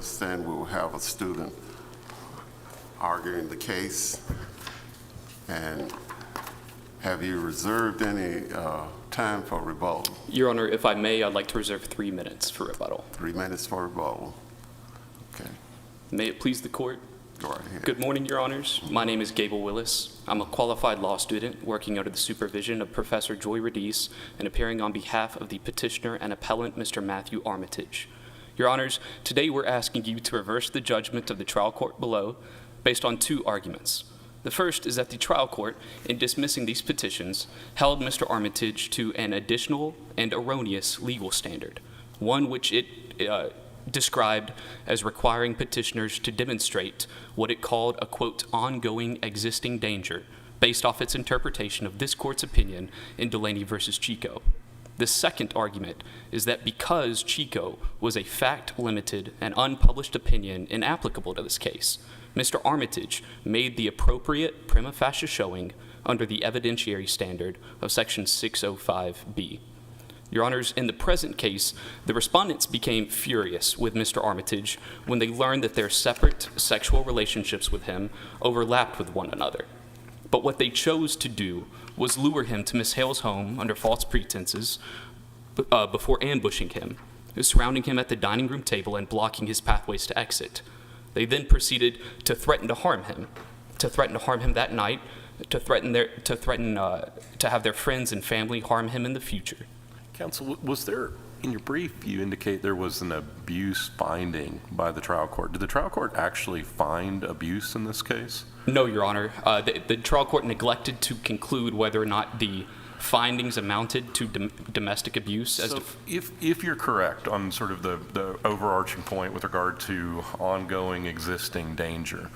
understand, we will have a student arguing the case. And have you reserved any time for rebuttal? Your Honor, if I may, I'd like to reserve 3 minutes for rebuttal. 3 minutes for rebuttal. Okay, May it please the Court? go right ahead. Good morning, Your Honors. My name is Gable Willis. I'm a qualified law student working under the supervision of Professor Joy Radice and appearing on behalf of the petitioner and appellant, Mr. Matthew Armitage. Your Honors, today we're asking you to reverse the judgment of the trial court below based on 2 arguments. The first is that the trial court, in dismissing these petitions, held Mr. Armitage to an additional and erroneous legal standard, one which it described as requiring petitioners to demonstrate what it called a, quote, ongoing existing danger, based off its interpretation of this court's opinion in Delaney versus Chico. The second argument is that because Chico was a fact-limited and unpublished opinion inapplicable to this case, Mr. Armitage made the appropriate prima facie showing under the evidentiary standard of Section 605B. Your Honors, in the present case, the respondents became furious with Mr. Armitage when they learned that their separate sexual relationships with him overlapped with one another. But what they chose to do was lure him to Miss Hale's home under false pretenses before ambushing him, surrounding him at the dining room table and blocking his pathways to exit. They then proceeded to threaten to harm him that night, to have their friends and family harm him in the future. Counsel, was there, in your brief, you indicate there was an abuse finding by the trial court. Did the trial court actually find abuse in this case? No, Your Honor. The trial court neglected to conclude whether or not the findings amounted to domestic abuse. So if you're correct on sort of the overarching point with regard to ongoing existing danger,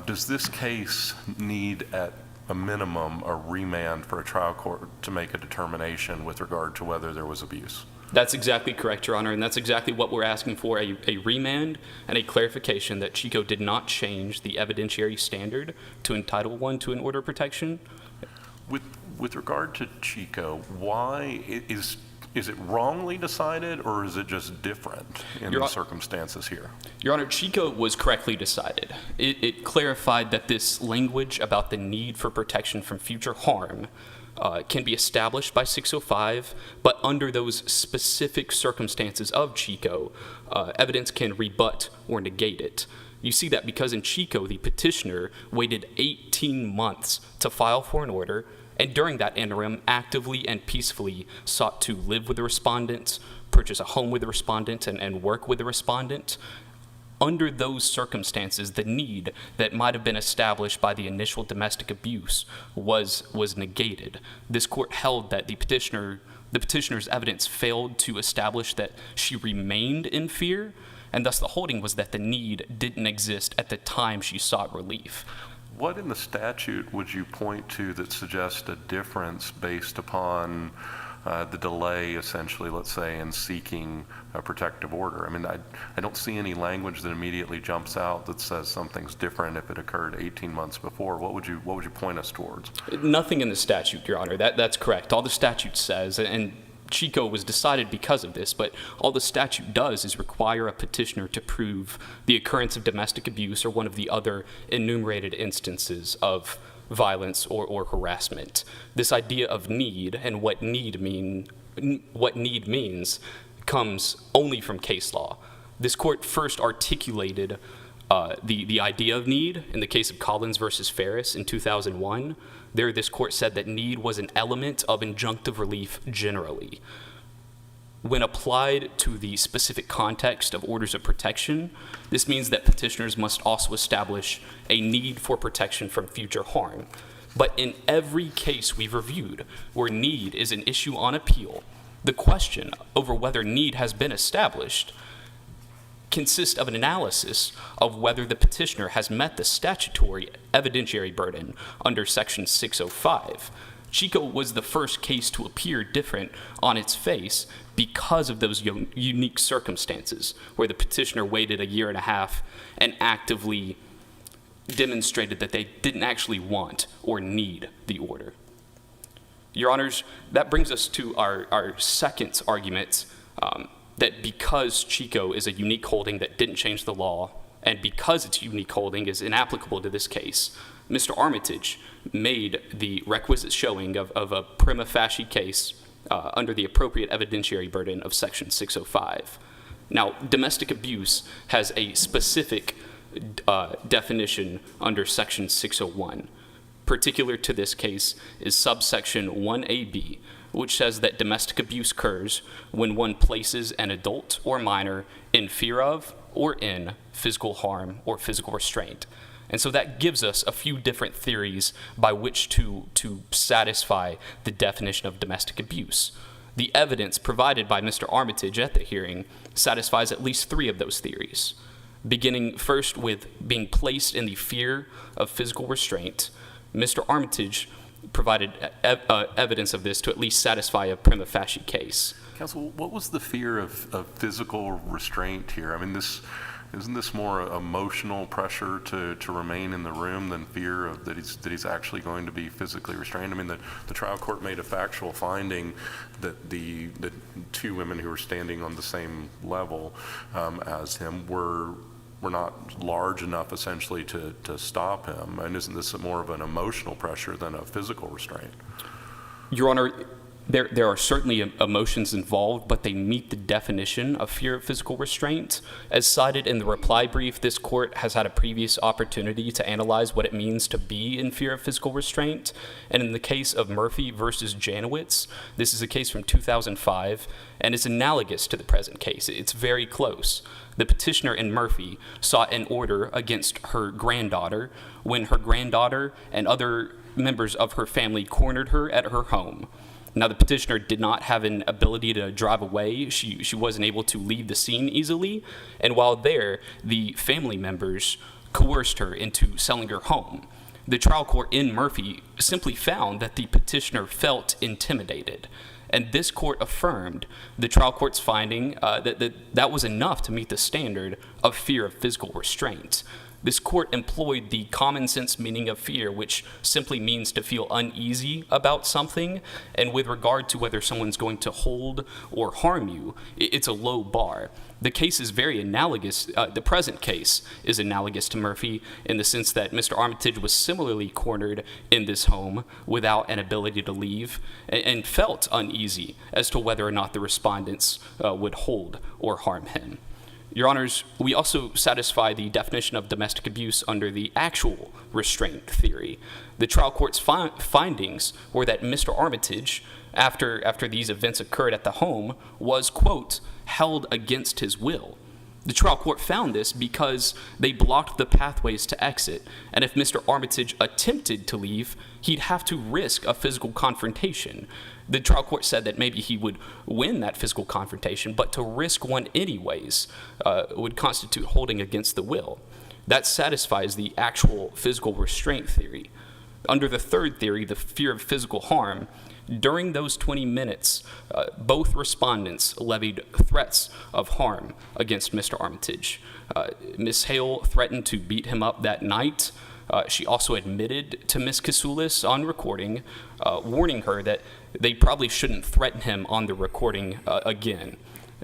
does this case need at a minimum a remand for a trial court to make a determination with regard to whether there was abuse? That's exactly correct, Your Honor, and that's exactly what we're asking for, a remand and a clarification that Chico did not change the evidentiary standard to entitle one to an order of protection. With regard to Chico, why is it wrongly decided, or is it just different in the circumstances here? Your Honor, Chico was correctly decided. It clarified that this language about the need for protection from future harm can be established by 605, but under those specific circumstances of Chico, evidence can rebut or negate it. You see that because in Chico, the petitioner waited 18 months to file for an order, and during that interim, actively and peacefully sought to live with the respondent, purchase a home with the respondent, and work with the respondent. Under those circumstances, the need that might have been established by the initial domestic abuse was negated. This court held that the petitioner's evidence failed to establish that she remained in fear, and thus the holding was that the need didn't exist at the time she sought relief. What in the statute would you point to that suggests a difference based upon the delay, essentially, let's say, in seeking a protective order? I mean, I don't see any language that immediately jumps out that says something's different if it occurred 18 months before. What would you point us towards? Nothing in the statute, Your Honor. That's correct. All the statute says, and Chico was decided because of this, but all the statute does is require a petitioner to prove the occurrence of domestic abuse or one of the other enumerated instances of violence or harassment. This idea of need and what need means comes only from case law. This court first articulated the idea of need in the case of Collins versus Ferris in 2001. There, this court said that need was an element of injunctive relief generally. When applied to the specific context of orders of protection, this means that petitioners must also establish a need for protection from future harm. But in every case we've reviewed where need is an issue on appeal, the question over whether need has been established consists of an analysis of whether the petitioner has met the statutory evidentiary burden under Section 605. Chico was the first case to appear different on its face because of those unique circumstances where the petitioner waited a year and a half and actively demonstrated that they didn't actually want or need the order. Your Honors, that brings us to our second argument that because Chico is a unique holding that didn't change the law, and because its unique holding is inapplicable to this case, Mr. Armitage made the requisite showing of a prima facie case under the appropriate evidentiary burden of Section 605. Now, domestic abuse has a specific definition under Section 601. Particular to this case is subsection 1AB, which says that domestic abuse occurs when one places an adult or minor in fear of or in physical harm or physical restraint. And so that gives us a few different theories by which to satisfy the definition of domestic abuse. The evidence provided by Mr. Armitage at the hearing satisfies at least 3 of those theories, beginning first with being placed in the fear of physical restraint. Mr. Armitage provided evidence of this to at least satisfy a prima facie case. Counsel, what was the fear of physical restraint here? I mean, isn't this more emotional pressure to remain in the room than fear of that he's actually going to be physically restrained? I mean, the trial court made a factual finding that the 2 women who were standing on the same level as him were not large enough essentially to stop him. And isn't this more of an emotional pressure than a physical restraint? Your Honor, there are certainly emotions involved, but they meet the definition of fear of physical restraint. As cited in the reply brief, this court has had a previous opportunity to analyze what it means to be in fear of physical restraint. And in the case of Murphy versus Janowitz, this is a case from 2005, and it's analogous to the present case. It's very close. The petitioner in Murphy sought an order against her granddaughter when her granddaughter and other members of her family cornered her at her home. Now, the petitioner did not have an ability to drive away. She wasn't able to leave the scene easily. And while there, the family members coerced her into selling her home. The trial court in Murphy simply found that the petitioner felt intimidated. And this court affirmed the trial court's finding that was enough to meet the standard of fear of physical restraint. This court employed the common sense meaning of fear, which simply means to feel uneasy about something. And with regard to whether someone's going to hold or harm you, it's a low bar. The case is very analogous. The present case is analogous to Murphy in the sense that Mr. Armitage was similarly cornered in this home without an ability to leave and felt uneasy as to whether or not the respondents would hold or harm him. Your Honors, we also satisfy the definition of domestic abuse under the actual restraint theory. The trial court's findings were that Mr. Armitage, after these events occurred at the home, was, quote, held against his will. The trial court found this because they blocked the pathways to exit, and if Mr. Armitage attempted to leave, he'd have to risk a physical confrontation. The trial court said that maybe he would win that physical confrontation, but to risk one anyways would constitute holding against the will. That satisfies the actual physical restraint theory. Under the third theory, the fear of physical harm, during those 20 minutes, both respondents levied threats of harm against Mr. Armitage. Ms. Hale threatened to beat him up that night. She also admitted to Ms. Kasoulis on recording, warning her that they probably shouldn't threaten him on the recording again.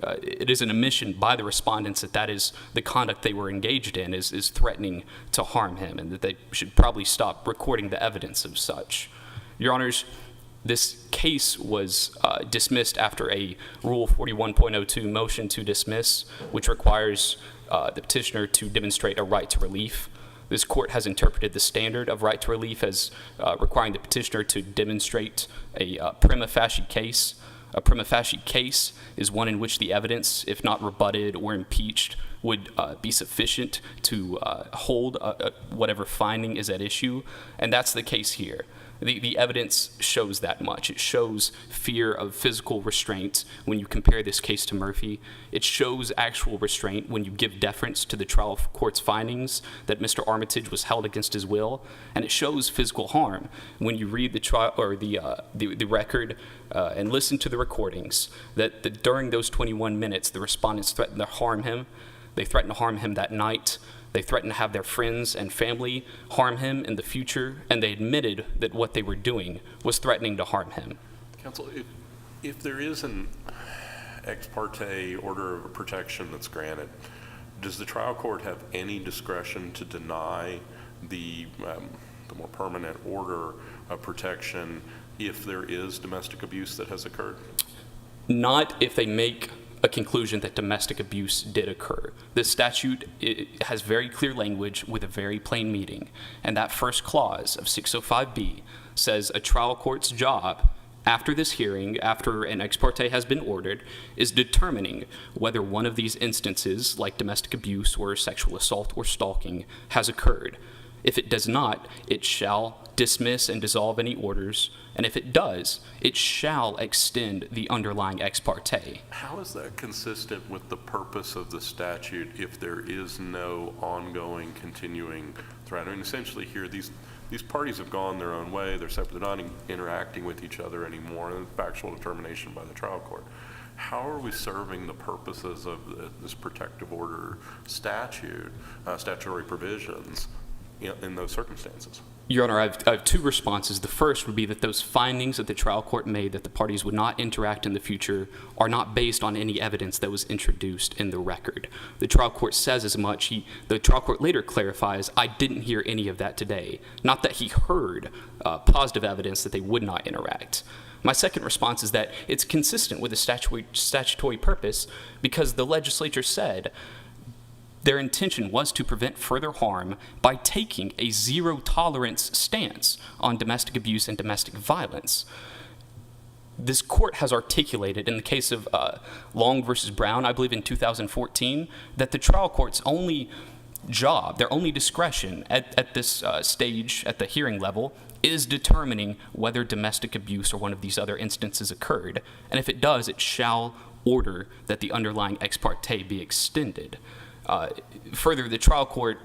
It is an admission by the respondents that is the conduct they were engaged in, is threatening to harm him, and that they should probably stop recording the evidence of such. Your Honors, this case was dismissed after a Rule 41.02 motion to dismiss, which requires the petitioner to demonstrate a right to relief. This court has interpreted the standard of right to relief as requiring the petitioner to demonstrate a prima facie case. A prima facie case is one in which the evidence, if not rebutted or impeached, would be sufficient to hold whatever finding is at issue, and that's the case here. The evidence shows that much. It shows fear of physical restraint when you compare this case to Murphy. It shows actual restraint when you give deference to the trial court's findings that Mr. Armitage was held against his will, and it shows physical harm when you read the trial or the record and listen to the recordings that during those 21 minutes the respondents threatened to harm him. They threatened to harm him that night. They threatened to have their friends and family harm him in the future, and they admitted that what they were doing was threatening to harm him. Counsel, if there is an ex parte order of protection that's granted, does the trial court have any discretion to deny the more permanent order of protection if there is domestic abuse that has occurred? Not if they make a conclusion that domestic abuse did occur. This statute has very clear language with a very plain meaning, and that first clause of 605B says a trial court's job after this hearing, after an ex parte has been ordered, is determining whether one of these instances, like domestic abuse or sexual assault or stalking, has occurred. If it does not, it shall dismiss and dissolve any orders, and if it does, it shall extend the underlying ex parte. How is that consistent with the purpose of the statute if there is no ongoing, continuing threat? I mean, essentially here, these parties have gone their own way. They're separate. They're not interacting with each other anymore. And factual determination by the trial court. How are we serving the purposes of this protective order statute, statutory provisions, in those circumstances? Your Honor, I have two responses. The first would be that those findings that the trial court made that the parties would not interact in the future are not based on any evidence that was introduced in the record. The trial court says as much. The trial court later clarifies, I didn't hear any of that today. Not that he heard positive evidence that they would not interact. My second response is that it's consistent with the statutory purpose because the legislature said their intention was to prevent further harm by taking a zero-tolerance stance on domestic abuse and domestic violence. This court has articulated in the case of Long versus Brown, I believe in 2014, that the trial court's only job, their only discretion at this stage, at the hearing level, is determining whether domestic abuse or one of these other instances occurred. And if it does, it shall order that the underlying ex parte be extended. Further, the trial court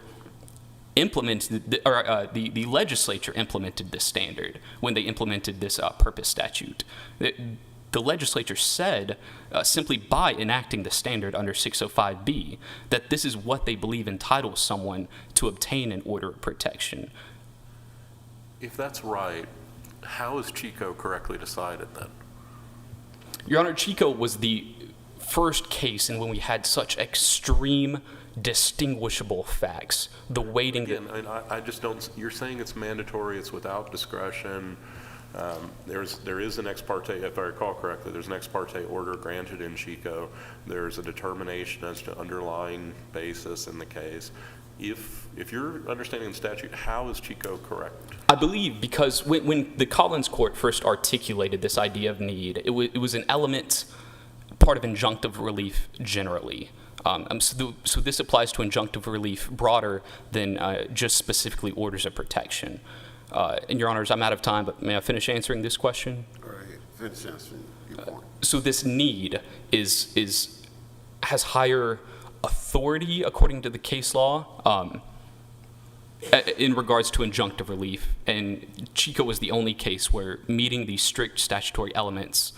implemented, the legislature implemented this standard when they implemented this purpose statute. The legislature said, simply by enacting the standard under 605B, that this is what they believe entitles someone to obtain an order of protection. If that's right, how is Chico correctly decided then? Your Honor, Chico was the first case in when we had such extreme distinguishable facts. The weighting. Again, I just don't. You're saying it's mandatory. It's without discretion. There is an ex parte, if I recall correctly. There's an ex parte order granted in Chico. There's a determination as to underlying basis in the case. If you're understanding the statute, how is Chico correct? I believe because when the Collins Court first articulated this idea of need, it was an element, part of injunctive relief generally. So this applies to injunctive relief broader than just specifically orders of protection. And Your Honors, I'm out of time, but may I finish answering this question? All right, finish answering your point. So this need has higher authority according to the case law in regards to injunctive relief, and Chico was the only case where meeting these strict statutory elements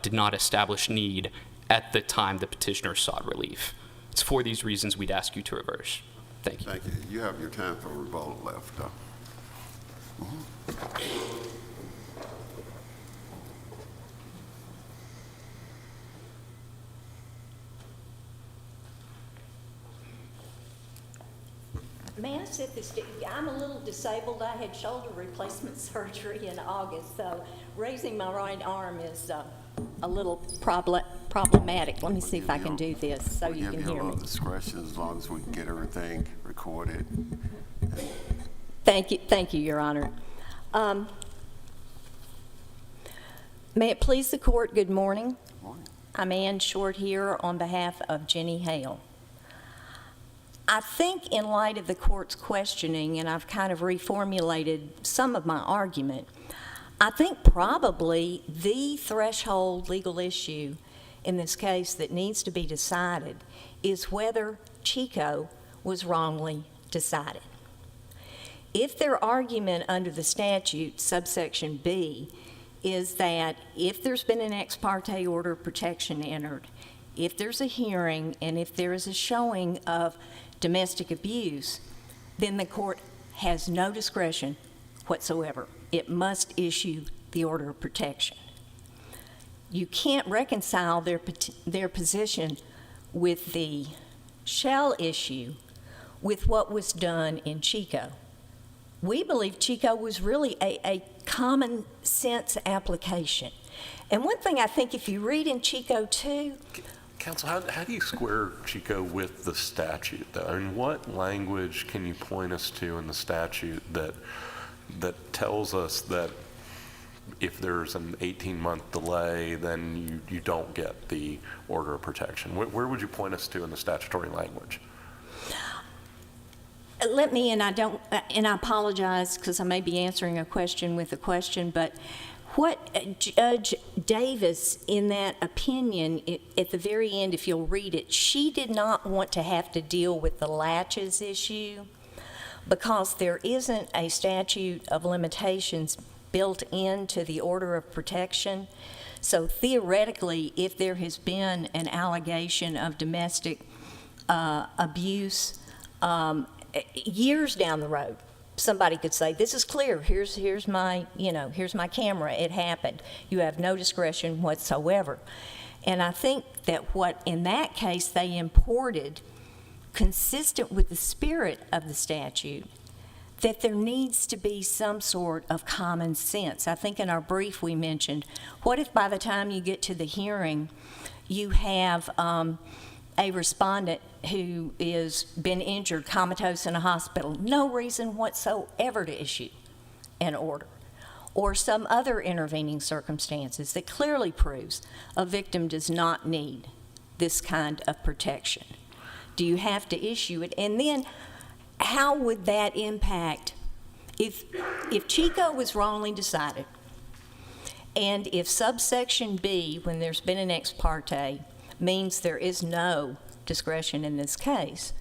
did not establish need at the time the petitioner sought relief. It's for these reasons we'd ask you to reverse. Thank you. Thank you. You have your time for rebuttal left. May I set this? I'm a little disabled. I had shoulder replacement surgery in August, so raising my right arm is a little problematic. Let me see if I can do this so you can hear me. You have a little discretion as long as we can get everything recorded. Thank you, Your Honor. May it please the court, good morning. Good morning. I'm Ann Short here on behalf of Ginny Hale. I think in light of the court's questioning, and I've kind of reformulated some of my argument, I think probably the threshold legal issue in this case that needs to be decided is whether Chico was wrongly decided. If their argument under the statute, subsection B, is that if there's been an ex parte order of protection entered, if there's a hearing, and if there is a showing of domestic abuse, then the court has no discretion whatsoever. It must issue the order of protection. you can't reconcile their position with the shell issue with what was done in Chico. We believe Chico was really a common sense application. And one thing I think if you read in Chico too, Counsel, how do you square Chico with the statute, though? I mean, what language can you point us to in the statute that tells us that if there's an 18-month delay, then you don't get the order of protection? Where would you point us to in the statutory language? let me, and I apologize because I may be answering a question with a question, but what Judge Davis, in that opinion, at the very end, if you'll read it, she did not want to have to deal with the latches issue because there isn't a statute of limitations built into the order of protection. So theoretically, if there has been an allegation of domestic abuse years down the road, somebody could say, this is clear, here's my camera, it happened. You have no discretion whatsoever. And I think that what, in that case, they imported, consistent with the spirit of the statute, that there needs to be some sort of common sense. I think in our brief we mentioned, what if by the time you get to the hearing, you have a respondent who is been injured, comatose in a hospital, no reason whatsoever to issue an order, or some other intervening circumstances that clearly proves a victim does not need this kind of protection? Do you have to issue it? And then how would that impact if Chico was wrongly decided, and if subsection B, when there's been an ex parte, means there is no discretion in this case?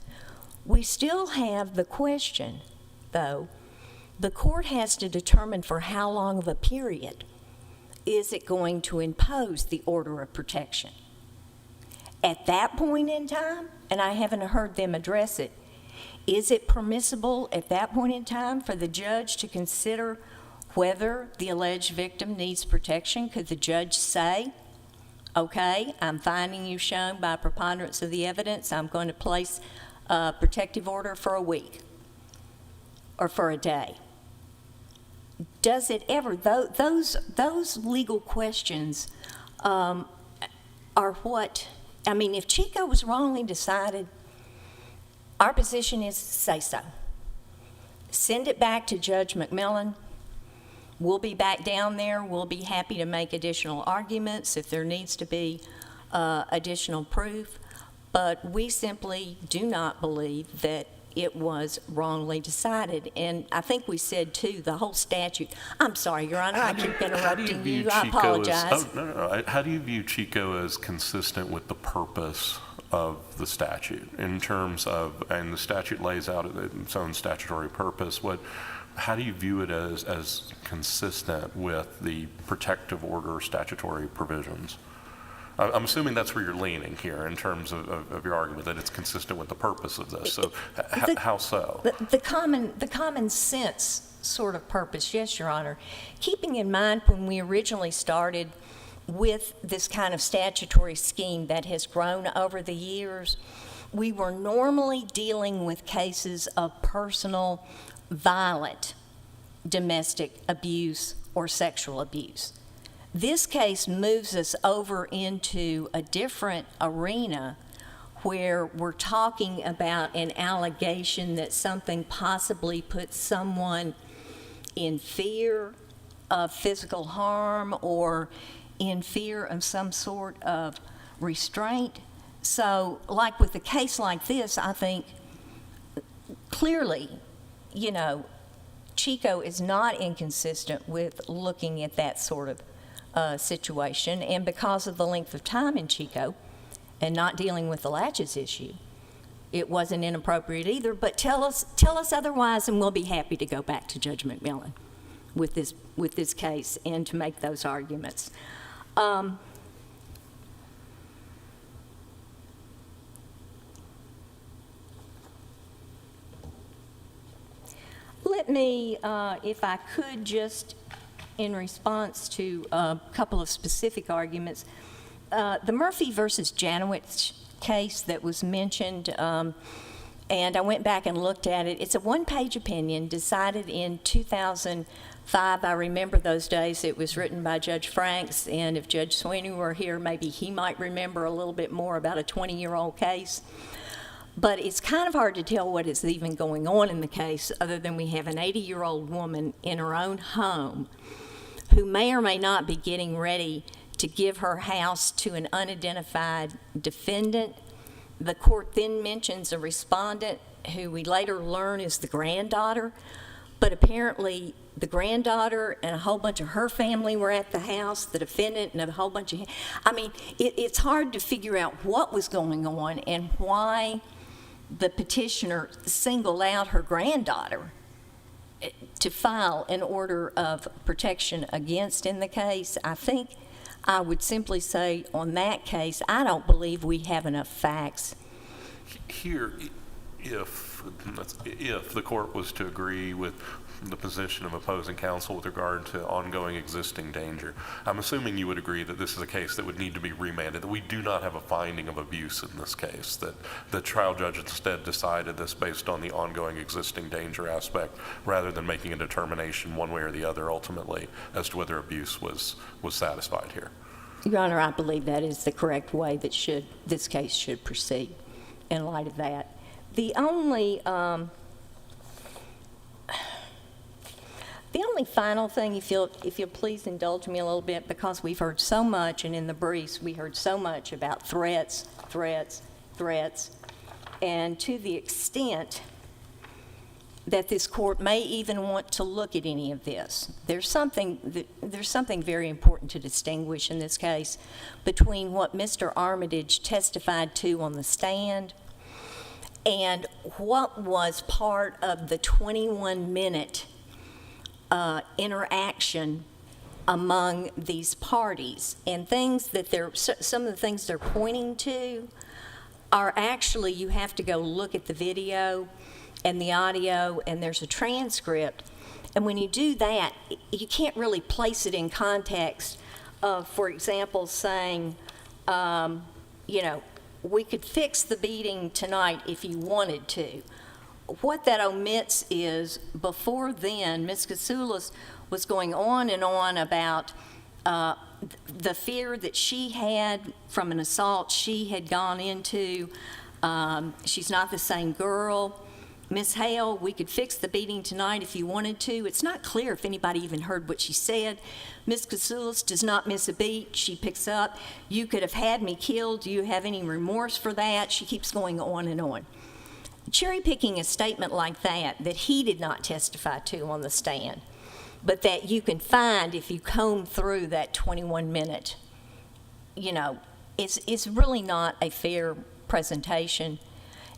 We still have the question, though, the court has to determine for how long of a period is it going to impose the order of protection. At that point in time, and I haven't heard them address it, is it permissible at that point in time for the judge to consider whether the alleged victim needs protection? Could the judge say, okay, I'm finding you shown by preponderance of the evidence, I'm going to place a protective order for a week or for a day? Does it ever, those legal questions are what, I mean, if Chico was wrongly decided, our position is say so. Send it back to Judge McMillan. We'll be back down there. We'll be happy to make additional arguments if there needs to be additional proof. But we simply do not believe that it was wrongly decided. And I think we said, too, the whole statute. I'm sorry, Your Honor, I keep interrupting you. I apologize. No. How do you view Chico as consistent with the purpose of the statute in terms of, and the statute lays out its own statutory purpose, how do you view it as consistent with the protective order statutory provisions? I'm assuming that's where you're leaning here in terms of your argument, that it's consistent with the purpose of this. So how so? The common sense sort of purpose, yes, Your Honor. Keeping in mind when we originally started with this kind of statutory scheme that has grown over the years, we were normally dealing with cases of personal, violent, domestic abuse or sexual abuse. This case moves us over into a different arena where we're talking about an allegation that something possibly puts someone in fear of physical harm or in fear of some sort of restraint. So, like with a case like this, I think clearly, Chico is not inconsistent with looking at that sort of situation. And because of the length of time in Chico and not dealing with the latches issue, it wasn't inappropriate either. But tell us otherwise, and we'll be happy to go back to Judge McMillan with this case and to make those arguments. Let me, if I could just in response to a couple of specific arguments. The Murphy versus Janowitz case that was mentioned, and I went back and looked at it. It's a one-page opinion decided in 2005. I remember those days. It was written by Judge Franks, and if Judge Sweeney were here, maybe he might remember a little bit more about a 20-year-old case. But it's kind of hard to tell what is even going on in the case other than we have an 80-year-old woman in her own home who may or may not be getting ready to give her house to an unidentified defendant. The court then mentions a respondent who we later learn is the granddaughter, but apparently the granddaughter and a whole bunch of her family were at the house, the defendant and a whole bunch of, I mean, it's hard to figure out what was going on and why the petitioner singled out her granddaughter to file an order of protection against in the case. I think I would simply say on that case, I don't believe we have enough facts. Here, if the court was to agree with the position of opposing counsel with regard to ongoing existing danger, I'm assuming you would agree that this is a case that would need to be remanded, that we do not have a finding of abuse in this case, that the trial judge instead decided this based on the ongoing existing danger aspect rather than making a determination one way or the other ultimately as to whether abuse was satisfied here. Your Honor, I believe that is the correct way that this case should proceed in light of that. The only final thing, if you'll please indulge me a little bit, because we've heard so much, and in the briefs we heard so much about threats, and to the extent that this court may even want to look at any of this, there's something very important to distinguish in this case between what Mr. Armitage testified to on the stand and what was part of the 21-minute interaction among these parties, and things that some of the things they're pointing to are actually, you have to go look at the video and the audio, and there's a transcript, and when you do that, you can't really place it in context of, for example, saying, we could fix the beating tonight if you wanted to. What that omits is, before then, Ms. Kasoulas was going on and on about the fear that she had from an assault she had gone into. She's not the same girl. Ms. Hale, we could fix the beating tonight if you wanted to. It's not clear if anybody even heard what she said. Ms. Kasoulas does not miss a beat. She picks up, you could have had me killed. Do you have any remorse for that? She keeps going on and on. Cherry picking a statement like that he did not testify to on the stand, but that you can find if you comb through that 21-minute, is really not a fair presentation.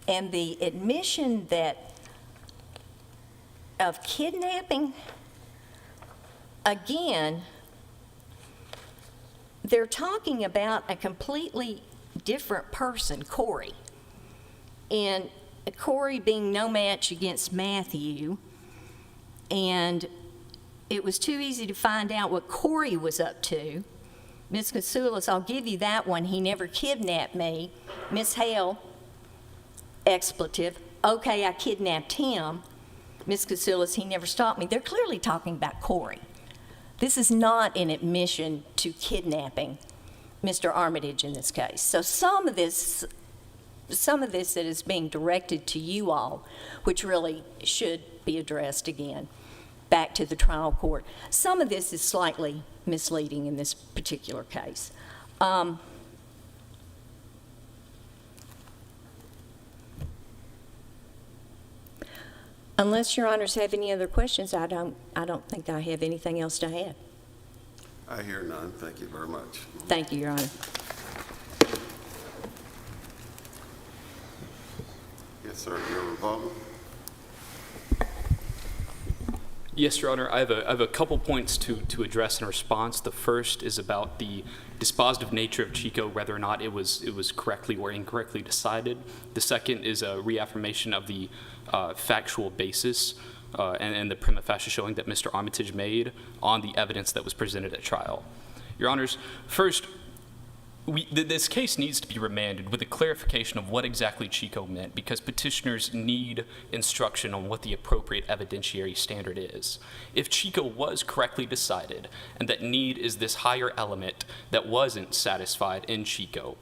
And the admission of kidnapping, again, they're talking about a completely different person, Corey. And Corey being no match against Matthew, and it was too easy to find out what Corey was up to. Ms. Kasoulas, I'll give you that one. He never kidnapped me. Ms. Hale, expletive. Okay, I kidnapped him. Ms. Kasoulas, he never stopped me. They're clearly talking about Corey. This is not an admission to kidnapping Mr. Armitage in this case. So some of this that is being directed to you all, which really should be addressed again back to the trial court, some of this is slightly misleading in this particular case. Unless your honors have any other questions, I don't think I have anything else to add. I hear none. Thank you very much. Thank you, Your Honor. Yes, sir. Your rebuttal. Yes, Your Honor. I have a couple points to address in response. The first is about the dispositive nature of Chico, whether or not it was correctly or incorrectly decided. The second is a reaffirmation of the factual basis. and the prima facie showing that Mr. Armitage made on the evidence that was presented at trial. Your Honors, first, this case needs to be remanded with a clarification of what exactly Chico meant, because petitioners need instruction on what the appropriate evidentiary standard is. If Chico was correctly decided, and that need is this higher element that wasn't satisfied in Chico,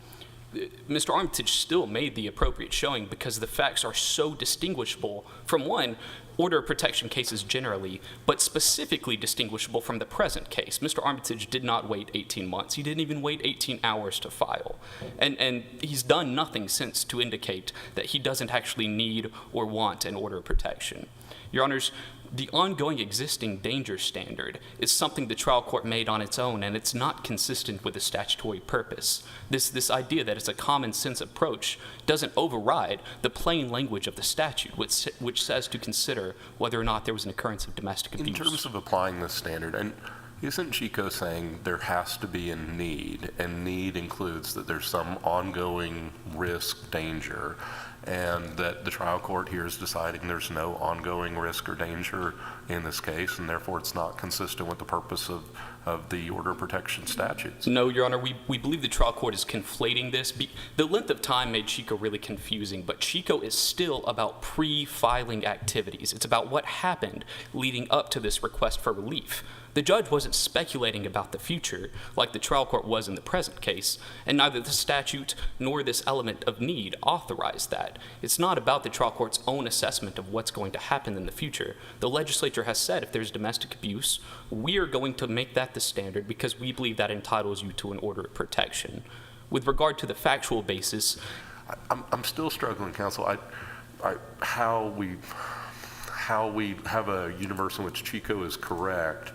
Mr. Armitage still made the appropriate showing because the facts are so distinguishable from, one, order of protection cases generally, but specifically distinguishable from the present case. Mr. Armitage did not wait 18 months. He didn't even wait 18 hours to file. And he's done nothing since to indicate that he doesn't actually need or want an order of protection. Your Honors, the ongoing existing danger standard is something the trial court made on its own, and it's not consistent with the statutory purpose. This idea that it's a common sense approach doesn't override the plain language of the statute, which says to consider whether or not there was an occurrence of domestic abuse. In terms of applying this standard, and isn't Chico saying there has to be a need, and need includes that there's some ongoing risk, danger, and that the trial court here is deciding there's no ongoing risk or danger in this case, and therefore it's not consistent with the purpose of the order of protection statutes? No, Your Honor, we believe the trial court is conflating this. The length of time made Chico really confusing, but Chico is still about pre-filing activities. It's about what happened leading up to this request for relief. The judge wasn't speculating about the future like the trial court was in the present case, and neither the statute nor this element of need authorized that. It's not about the trial court's own assessment of what's going to happen in the future. The legislature has said if there's domestic abuse, we are going to make that the standard because we believe that entitles you to an order of protection. With regard to the factual basis, I'm still struggling, counsel. How we have a universe in which Chico is correct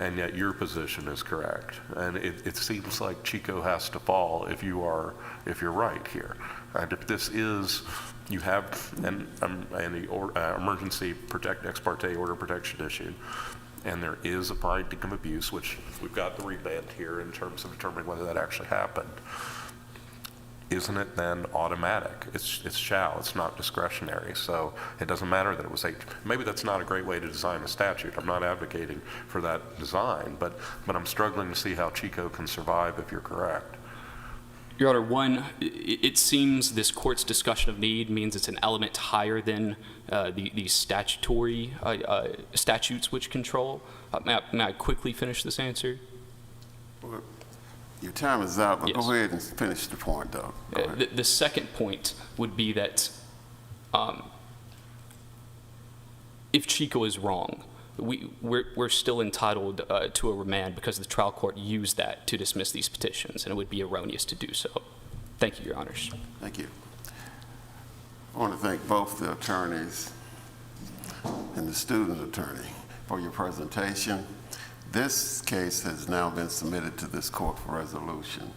and yet your position is correct, and it seems like Chico has to fall if you're right here. And if this is, you have an emergency ex parte order of protection issue, and there is a finding of abuse, which we've got the remand here in terms of determining whether that actually happened. Isn't it then automatic? It's shall, it's not discretionary. So it doesn't matter that it was 8. Maybe that's not a great way to design a statute. I'm not advocating for that design, but I'm struggling to see how Chico can survive if you're correct. Your Honor, one, it seems this court's discussion of need means it's an element higher than the statutory statutes which control. May I quickly finish this answer? Well, your time is up, but Yes. Go ahead and finish the point, though. Go ahead. The second point would be that if Chico is wrong, we're still entitled to a remand because the trial court used that to dismiss these petitions, and it would be erroneous to do so. Thank you, Your Honors. Thank you. I want to thank both the attorneys and the student attorney for your presentation. This case has now been submitted to this court for resolution.